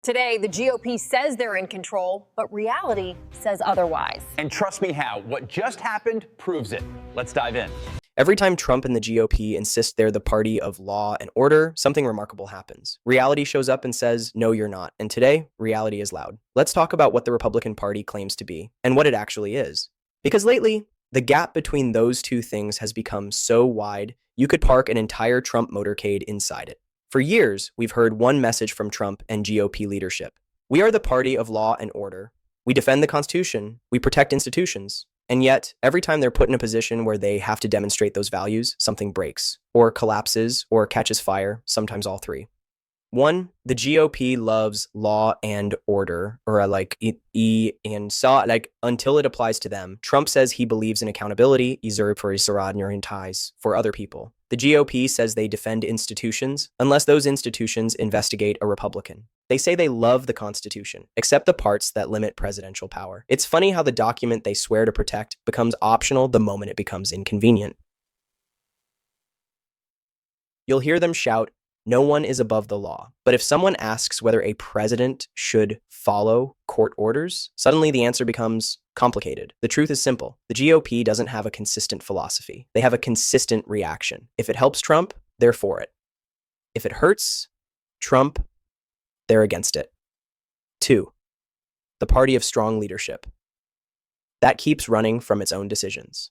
Today, the GOP says they're in control, but reality says otherwise. And trust me how, what just happened proves it. Let's dive in. Every time Trump and the GOP insist they're the party of law and order, something remarkable happens. Reality shows up and says, no, you're not. And today, reality is loud. Let's talk about what the Republican Party claims to be and what it actually is. Because lately, the gap between those two things has become so wide, you could park an entire Trump motorcade inside it. For years, we've heard one message from Trump and GOP leadership. We are the party of law and order. We defend the Constitution. We protect institutions. And yet, every time they're put in a position where they have to demonstrate those values, something breaks, or collapses, or catches fire, sometimes all three. One, the GOP loves law and order, or until it applies to them. Trump says he believes in accountability, for other people. The GOP says they defend institutions unless those institutions investigate a Republican. They say they love the Constitution, except the parts that limit presidential power. It's funny how the document they swear to protect becomes optional the moment it becomes inconvenient. You'll hear them shout, "No one is above the law." But if someone asks whether a president should follow court orders, suddenly the answer becomes complicated. The truth is simple. The GOP doesn't have a consistent philosophy. They have a consistent reaction. If it helps Trump, they're for it. If it hurts Trump, they're against it. 2. The party of strong leadership. That keeps running from its own decisions.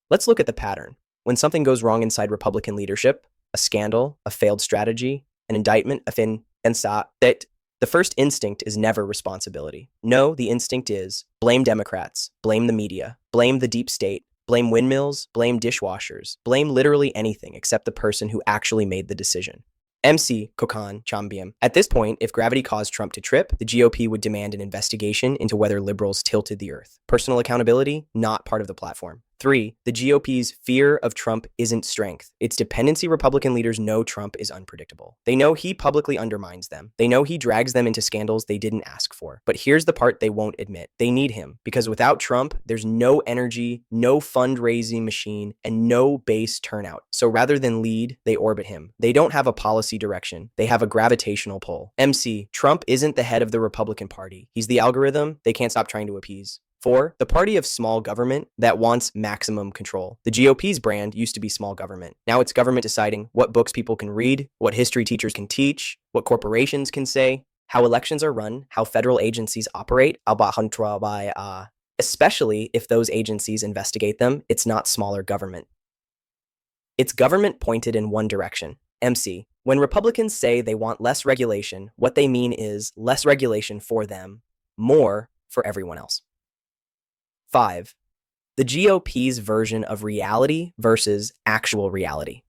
Let's look at the pattern. When something goes wrong inside Republican leadership, a scandal, a failed strategy, an indictment, that the first instinct is never responsibility. No, the instinct is blame Democrats, blame the media, blame the deep state, blame windmills, blame dishwashers, blame literally anything except the person who actually made the decision. MC Kokan Chambiam. At this point, if gravity caused Trump to trip, the GOP would demand an investigation into whether liberals tilted the earth. Personal accountability, not part of the platform. 3. The GOP's fear of Trump isn't strength. It's dependency. Republican leaders know Trump is unpredictable. They know he publicly undermines them. They know he drags them into scandals they didn't ask for. But here's the part they won't admit. They need him, because without Trump, there's no energy, no fundraising machine, and no base turnout. So rather than lead, they orbit him. They don't have a policy direction. They have a gravitational pull. MC, Trump isn't the head of the Republican Party. He's the algorithm they can't stop trying to appease. 4. The party of small government that wants maximum control. The GOP's brand used to be small government. Now it's government deciding what books people can read, what history teachers can teach, what corporations can say, how elections are run, how federal agencies operate, especially if those agencies investigate them. It's not smaller government. It's government pointed in one direction. MC. When Republicans say they want less regulation, what they mean is less regulation for them, more for everyone else. 5. The GOP's version of reality versus actual reality.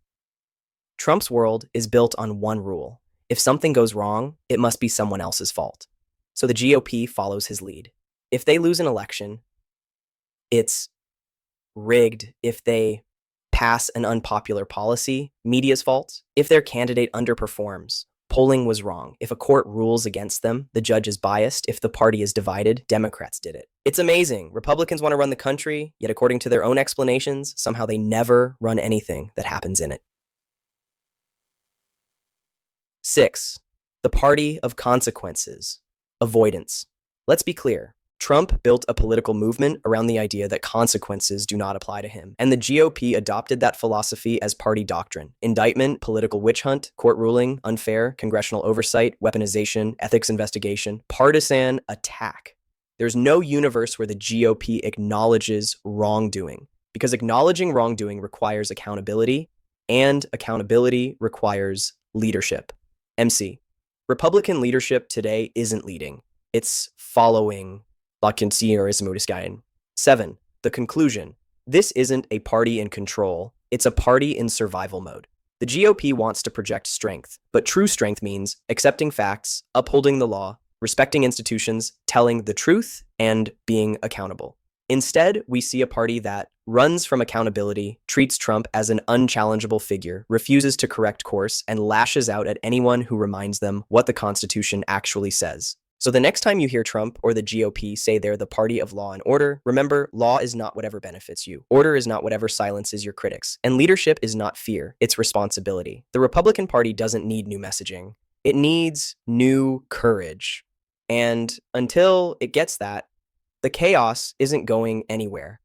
Trump's world is built on one rule. If something goes wrong, it must be someone else's fault. So the GOP follows his lead. If they lose an election, it's rigged. If they pass an unpopular policy, media's fault. If their candidate underperforms, polling was wrong. If a court rules against them, the judge is biased. If the party is divided, Democrats did it. It's amazing. Republicans want to run the country, yet according to their own explanations, somehow they never run anything that happens in it. 6. The party of consequences. Avoidance. Let's be clear. Trump built a political movement around the idea that consequences do not apply to him, and the GOP adopted that philosophy as party doctrine. Indictment, political witch hunt, court ruling, unfair, congressional oversight, weaponization, ethics investigation, partisan attack. There's no universe where the GOP acknowledges wrongdoing, because acknowledging wrongdoing requires accountability, and accountability requires leadership. MC. Republican leadership today isn't leading. It's following. 7. The conclusion. This isn't a party in control. It's a party in survival mode. The GOP wants to project strength, but true strength means accepting facts, upholding the law, respecting institutions, telling the truth, and being accountable. Instead, we see a party that runs from accountability, treats Trump as an unchallengeable figure, refuses to correct course, and lashes out at anyone who reminds them what the Constitution actually says. So the next time you hear Trump or the GOP say they're the party of law and order, remember, law is not whatever benefits you. Order is not whatever silences your critics. And leadership is not fear, it's responsibility. The Republican Party doesn't need new messaging. It needs new courage. And until it gets that, the chaos isn't going anywhere.